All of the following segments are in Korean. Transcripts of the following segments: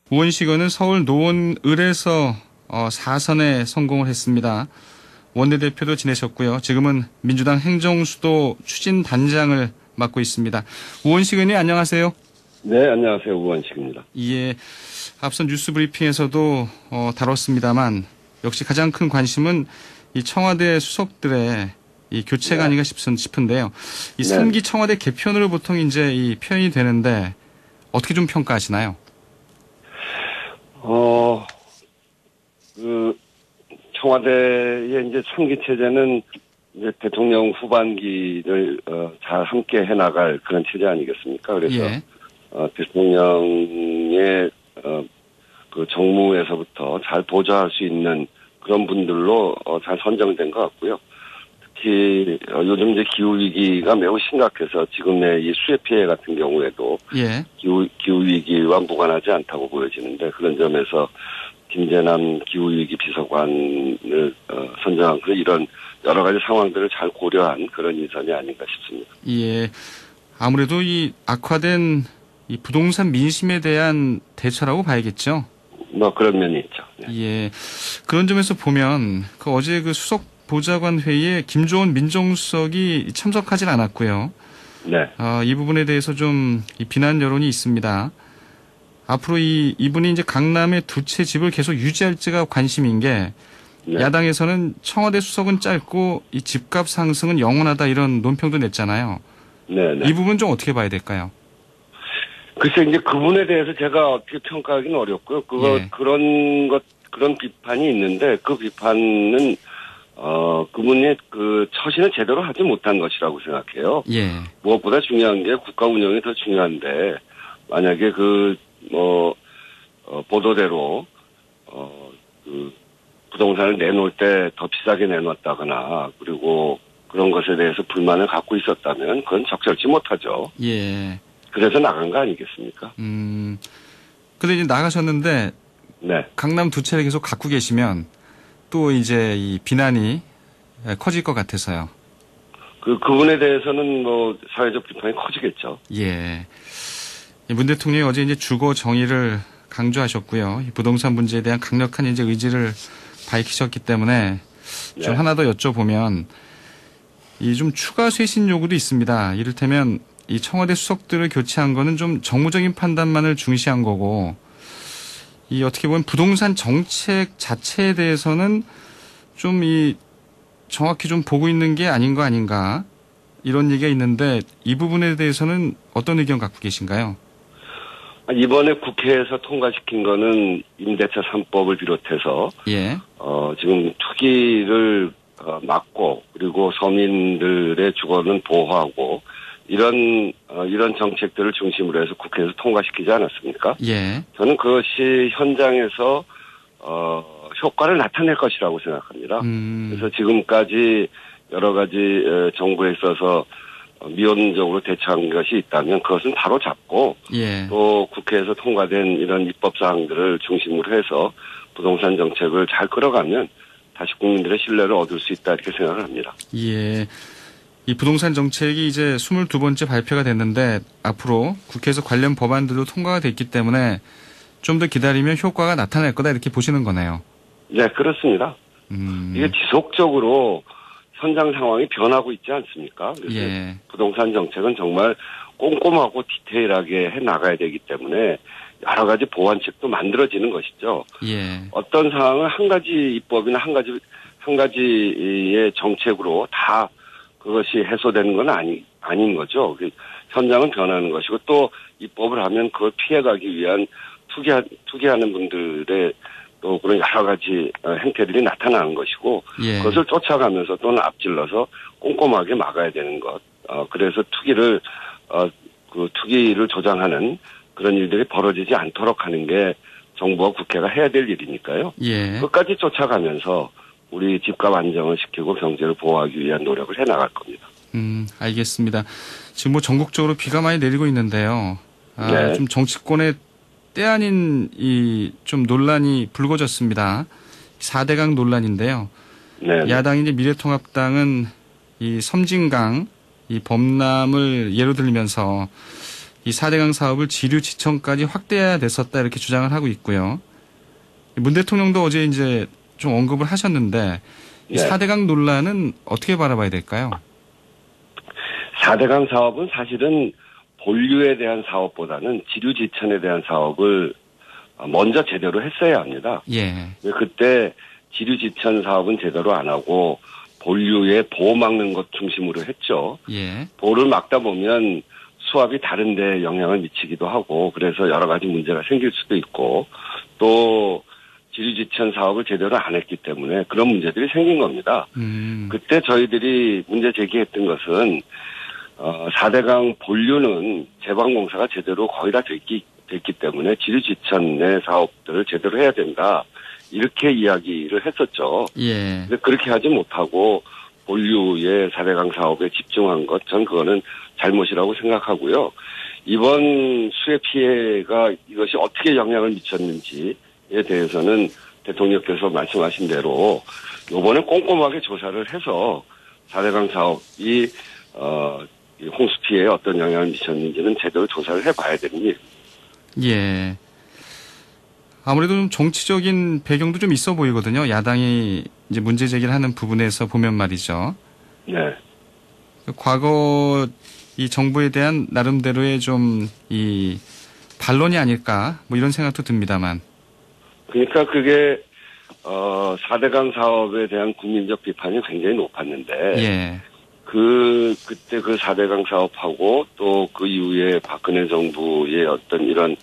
우원식 의원은 서울 노원을에서 4선에 성공을 했습니다. 원내대표도 지내셨고요. 지금은 민주당 행정수도 추진단장을 맡고 있습니다. 우원식 의원님 안녕하세요. 네, 안녕하세요. 우원식입니다. 예, 앞선 뉴스 브리핑에서도 다뤘습니다만 역시 가장 큰 관심은 이 청와대 수석들의 이 교체가 아닌가 싶은데요. 이 3기 청와대 개편으로 보통 이제 이 표현이 되는데 어떻게 좀 평가하시나요? 청와대의 이제 3기 체제는 이제 대통령 후반기를 잘 함께 해나갈 그런 체제 아니겠습니까? 그래서 대통령의 그 정무에서부터 잘 보좌할 수 있는 그런 분들로 잘 선정된 것 같고요. 특히 요즘 이제 기후 위기가 매우 심각해서 지금의 이 수해 피해 같은 경우에도 기후 위기와 무관하지 않다고 보여지는데 그런 점에서 김재남 기후위기 비서관을 선정한 이런 여러 가지 상황들을 잘 고려한 그런 인선이 아닌가 싶습니다. 예, 아무래도 이 악화된 이 부동산 민심에 대한 대처라고 봐야겠죠. 뭐 그런 면이 있죠. 네. 예, 그런 점에서 보면 어제 그 수석 보좌관 회의에 김조원 민정수석이 참석하진 않았고요. 네. 이 부분에 대해서 좀 비난 여론이 있습니다. 앞으로 이분이 이제 강남의 두 채 집을 계속 유지할지가 관심인 게 야당에서는 청와대 수석은 짧고 이 집값 상승은 영원하다 이런 논평도 냈잖아요. 네. 이 부분 좀 어떻게 봐야 될까요? 글쎄 이제 그분에 대해서 제가 어떻게 평가하기는 어렵고요. 그런 비판이 있는데 그 비판은 그분의 그 처신을 제대로 하지 못한 것이라고 생각해요. 예. 무엇보다 중요한 게 국가 운영이 더 중요한데 만약에 보도대로 부동산을 내놓을 때 더 비싸게 내놓았다거나 그리고 그런 것에 대해서 불만을 갖고 있었다면 그건 적절치 못하죠. 예. 그래서 나간 거 아니겠습니까? 근데 이제 나가셨는데 강남 두 채를 계속 갖고 계시면 또 이제 이 비난이 커질 것 같아서요. 그분에 대해서는 사회적 비판이 커지겠죠. 예. 문 대통령이 어제 이제 주거 정의를 강조하셨고요. 이 부동산 문제에 대한 강력한 이제 의지를 밝히셨기 때문에 좀 하나 더 여쭤보면 이 좀 추가 쇄신 요구도 있습니다. 이를테면 이 청와대 수석들을 교체한 거는 좀 정무적인 판단만을 중시한 거고 이 어떻게 보면 부동산 정책 자체에 대해서는 좀 정확히 좀 보고 있는 게 아닌 거 아닌가 이런 얘기가 있는데 이 부분에 대해서는 어떤 의견 갖고 계신가요? 이번에 국회에서 통과시킨 거는 임대차 3법을 비롯해서 지금 투기를 막고 그리고 서민들의 주거는 보호하고 이런 정책들을 중심으로 해서 국회에서 통과시키지 않았습니까? 저는 그것이 현장에서 효과를 나타낼 것이라고 생각합니다. 그래서 지금까지 여러 가지 정부에 있어서 미온적으로 대처한 것이 있다면 그것은 바로 잡고 또 국회에서 통과된 이런 입법 사항들을 중심으로 해서 부동산 정책을 잘 끌어가면 다시 국민들의 신뢰를 얻을 수 있다 이렇게 생각을 합니다. 예. 이 부동산 정책이 이제 22번째 발표가 됐는데 앞으로 국회에서 관련 법안들도 통과가 됐기 때문에 좀 더 기다리면 효과가 나타날 거다 이렇게 보시는 거네요. 네, 그렇습니다. 이게 지속적으로 현장 상황이 변하고 있지 않습니까? 그래서 부동산 정책은 정말 꼼꼼하고 디테일하게 해 나가야 되기 때문에 여러 가지 보완책도 만들어지는 것이죠. 어떤 상황을 한 가지 입법이나 한 가지의 정책으로 다 그것이 해소되는 건 아닌 거죠. 현장은 변하는 것이고 또 입법을 하면 그걸 피해가기 위한 투기하는 분들의 또 그런 여러 가지 행태들이 나타나는 것이고 그것을 쫓아가면서 또는 앞질러서 꼼꼼하게 막아야 되는 것. 그래서 투기를 조장하는 그런 일들이 벌어지지 않도록 하는 게 정부와 국회가 해야 될 일이니까요. 끝까지 쫓아가면서 우리 집값 안정을 시키고 경제를 보호하기 위한 노력을 해나갈 겁니다. 알겠습니다. 지금 전국적으로 비가 많이 내리고 있는데요. 좀 정치권의 때 아닌 좀 논란이 불거졌습니다. 4대강 논란인데요. 야당인 이제 미래통합당은 이 섬진강 이 범람을 예로 들면서 이 4대강 사업을 지류지천까지 확대해야 됐었다 이렇게 주장을 하고 있고요. 문 대통령도 어제 이제 좀 언급을 하셨는데 이 4대강 논란은 어떻게 바라봐야 될까요? 4대강 사업은 사실은 본류에 대한 사업보다는 지류지천에 대한 사업을 먼저 제대로 했어야 합니다. 예. 그때 지류지천 사업은 제대로 안 하고 본류에 보호 막는 것 중심으로 했죠. 예. 보호를 막다 보면 수압이 다른 데 영향을 미치기도 하고 그래서 여러 가지 문제가 생길 수도 있고 또 지류지천 사업을 제대로 안 했기 때문에 그런 문제들이 생긴 겁니다. 그때 저희들이 문제 제기했던 것은 4대강 본류는 제방공사가 제대로 거의 다 됐기 때문에 지류지천의 사업들을 제대로 해야 된다. 이렇게 이야기를 했었죠. 예. 근데 그렇게 하지 못하고 본류의 4대강 사업에 집중한 것, 전 그거는 잘못이라고 생각하고요. 이번 수해 피해가 이것이 어떻게 영향을 미쳤는지에 대해서는 대통령께서 말씀하신 대로 이번에 꼼꼼하게 조사를 해서 4대강 사업이 홍수 피해에 어떤 영향을 미쳤는지는 제대로 조사를 해봐야 되는 일입니다. 예. 아무래도 좀 정치적인 배경도 좀 있어 보이거든요. 야당이 이제 문제 제기를 하는 부분에서 보면 말이죠. 네. 과거 이 정부에 대한 나름대로의 좀 이 반론이 아닐까 뭐 이런 생각도 듭니다만. 그러니까 그게 4대강 사업에 대한 국민적 비판이 굉장히 높았는데. 예. 그때 그 4대강 사업하고 또 그 이후에 박근혜 정부의 어떤 이런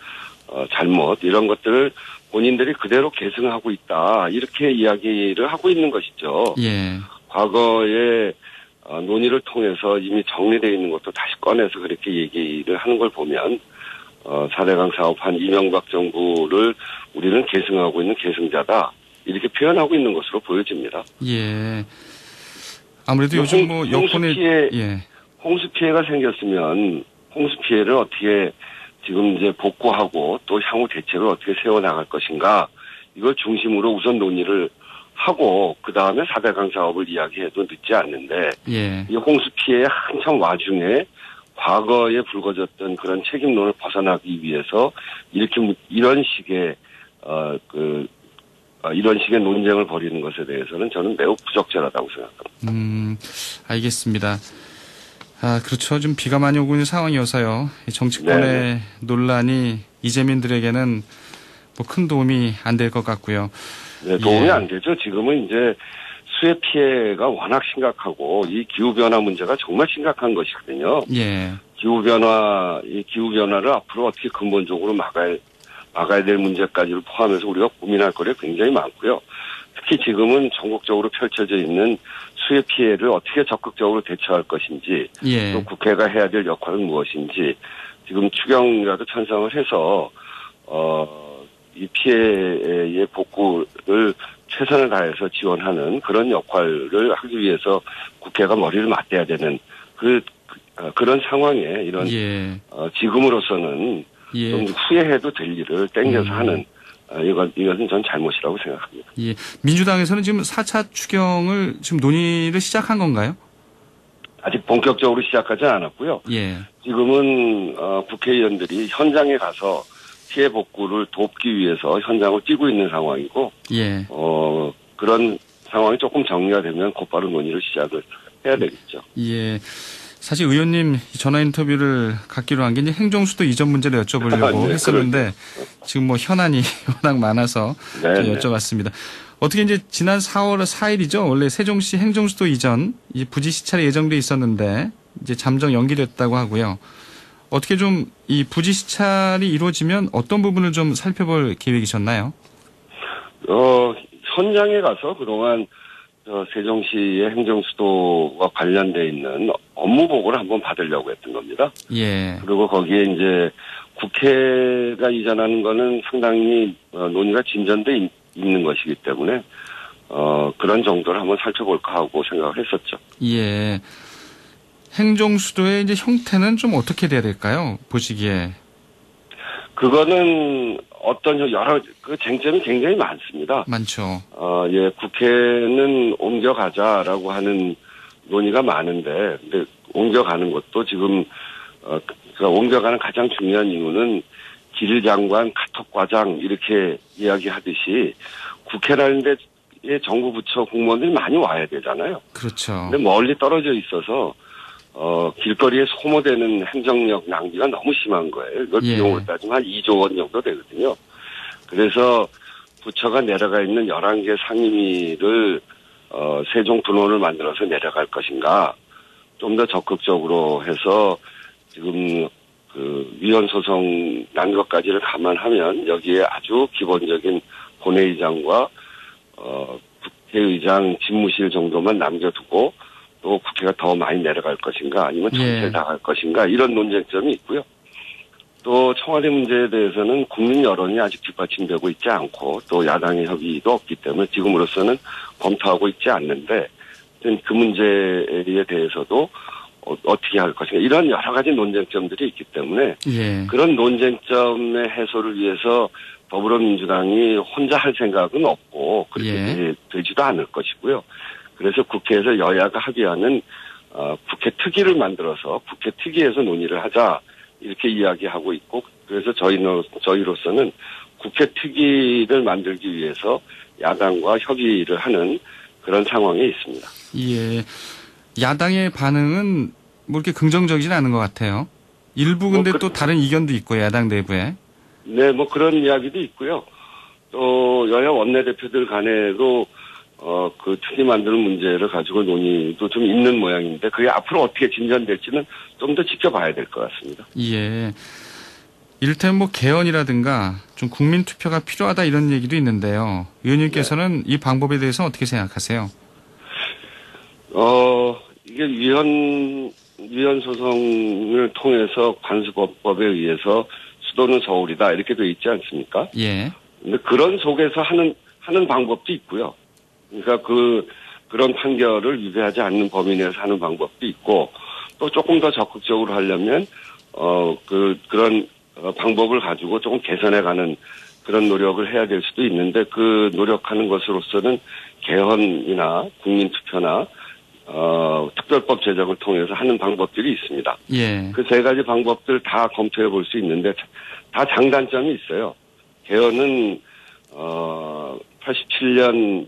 잘못 이런 것들을 본인들이 그대로 계승하고 있다 이렇게 이야기를 하고 있는 것이죠. 예. 과거에 논의를 통해서 이미 정리되어 있는 것도 다시 꺼내서 그렇게 얘기를 하는 걸 보면 4대강 사업한 이명박 정부를 우리는 계승하고 있는 계승자다 이렇게 표현하고 있는 것으로 보여집니다. 예. 아무래도 요즘 뭐 여권의 홍수 피해가 생겼으면 홍수 피해를 어떻게 지금 이제 복구하고 또 향후 대책을 어떻게 세워나갈 것인가 이걸 중심으로 우선 논의를 하고 그 다음에 4대강 사업을 이야기해도 늦지 않는데 이 홍수 피해의 한참 와중에 과거에 불거졌던 그런 책임론을 벗어나기 위해서 이런 식의 이런 식의 논쟁을 벌이는 것에 대해서는 저는 매우 부적절하다고 생각합니다. 알겠습니다. 그렇죠. 좀 비가 많이 오고 있는 상황이어서요. 정치권의 논란이 이재민들에게는 뭐 큰 도움이 안 될 것 같고요. 네, 도움이 안 되죠. 지금은 이제 수해 피해가 워낙 심각하고 이 기후변화 문제가 정말 심각한 것이거든요. 예. 이 기후변화를 앞으로 어떻게 근본적으로 막아야 될 문제까지를 포함해서 우리가 고민할 거리가 굉장히 많고요. 특히 지금은 전국적으로 펼쳐져 있는 수해 피해를 어떻게 적극적으로 대처할 것인지 또 국회가 해야 될 역할은 무엇인지 지금 추경이라도 편성을 해서 이 피해의 복구를 최선을 다해서 지원하는 그런 역할을 하기 위해서 국회가 머리를 맞대야 되는 그런 상황에 이런 지금으로서는 좀 후회해도 될 일을 땡겨서 하는 이것은 전 잘못이라고 생각합니다. 예. 민주당에서는 지금 4차 추경을 지금 논의를 시작한 건가요? 아직 본격적으로 시작하지 않았고요. 지금은 국회의원들이 현장에 가서 피해 복구를 돕기 위해서 현장을 뛰고 있는 상황이고 그런 상황이 조금 정리가 되면 곧바로 논의를 시작을 해야 되겠죠. 예. 사실 의원님 전화 인터뷰를 갖기로 한 게 이제 행정수도 이전 문제를 여쭤보려고 했었는데 지금 뭐 현안이 워낙 많아서 여쭤봤습니다. 어떻게 이제 지난 4월 4일이죠. 원래 세종시 행정수도 이전 이 부지 시찰이 예정돼 있었는데 이제 잠정 연기됐다고 하고요. 어떻게 좀 이 부지 시찰이 이루어지면 어떤 부분을 좀 살펴볼 계획이셨나요? 현장에 가서 그동안 세종시의 행정수도와 관련돼 있는 업무 보고를 한번 받으려고 했던 겁니다. 그리고 거기에 이제 국회가 이전하는 거는 상당히 논의가 진전돼 있는 것이기 때문에 그런 정도를 한번 살펴볼까 하고 생각을 했었죠. 행정수도의 이제 형태는 좀 어떻게 돼야 될까요? 보시기에. 그거는 어떤 여러 쟁점이 굉장히 많습니다. 많죠. 국회는 옮겨가자라고 하는 논의가 많은데, 근데 옮겨가는 것도 지금 그러니까 옮겨가는 가장 중요한 이유는 기일장관, 카톡과장 이렇게 이야기하듯이 국회라는 데에 정부 부처 공무원들이 많이 와야 되잖아요. 그렇죠. 근데 멀리 떨어져 있어서 길거리에 소모되는 행정력 낭비가 너무 심한 거예요. 이걸 비용으로 따지면 한 2조 원 정도 되거든요. 그래서 부처가 내려가 있는 11개 상임위를 세종 분원을 만들어서 내려갈 것인가, 좀 더 적극적으로 해서 지금 그 위헌 소송 난 것까지를 감안하면 여기에 아주 기본적인 본회의장과 국회의장 집무실 정도만 남겨두고 또 국회가 더 많이 내려갈 것인가 아니면 전체 나갈 것인가 이런 논쟁점이 있고요. 또 청와대 문제에 대해서는 국민 여론이 아직 뒷받침되고 있지 않고 또 야당의 협의도 없기 때문에 지금으로서는 검토하고 있지 않는데 그 문제에 대해서도 어떻게 할 것인가 이런 여러 가지 논쟁점들이 있기 때문에 그런 논쟁점의 해소를 위해서 더불어민주당이 혼자 할 생각은 없고 그렇게 되지도 않을 것이고요. 그래서 국회에서 여야가 합의하는 국회 특위를 만들어서 국회 특위에서 논의를 하자 이렇게 이야기하고 있고 그래서 저희로서는 국회 특위를 만들기 위해서 야당과 협의를 하는 그런 상황에 있습니다. 예. 야당의 반응은 뭐 이렇게 긍정적이진 않은 것 같아요. 일부 근데 또 다른 이견도 있고 야당 내부에. 네, 뭐 그런 이야기도 있고요. 또 여야 원내대표들 간에도 그 특위 만드는 문제를 가지고 논의도 좀 있는 모양인데 그게 앞으로 어떻게 진전될지는 좀 더 지켜봐야 될 것 같습니다. 예. 이를테면 뭐 개헌이라든가 좀 국민 투표가 필요하다 이런 얘기도 있는데요. 의원님께서는 이 방법에 대해서 어떻게 생각하세요? 이게 위헌 소송을 통해서 관수법에 의해서 수도는 서울이다 이렇게 돼 있지 않습니까? 예. 근데 그런 속에서 하는 방법도 있고요. 그러니까 그런 판결을 위배하지 않는 범위 내에서 하는 방법도 있고 또 조금 더 적극적으로 하려면 그런 방법을 가지고 조금 개선해가는 그런 노력을 해야 될 수도 있는데 그 노력하는 것으로서는 개헌이나 국민투표나 특별법 제정을 통해서 하는 방법들이 있습니다. 예. 그 세 가지 방법들 다 검토해 볼 수 있는데 다 장단점이 있어요. 개헌은 87년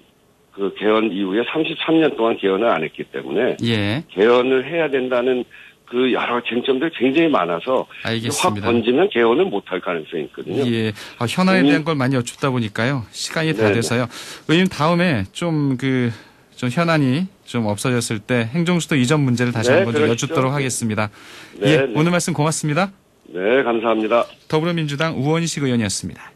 그 개헌 이후에 33년 동안 개헌을 안 했기 때문에 개헌을 해야 된다는 그 여러 쟁점들이 굉장히 많아서 확 번지면 개헌을 못할 가능성이 있거든요. 예. 현안에 대한 걸 많이 여쭙다 보니까요. 시간이 다 돼서요. 의원님 다음에 좀 현안이 좀 없어졌을 때 행정수도 이전 문제를 다시 한번 좀 여쭙도록 하겠습니다. 오늘 말씀 고맙습니다. 네, 감사합니다. 더불어민주당 우원식 의원이었습니다.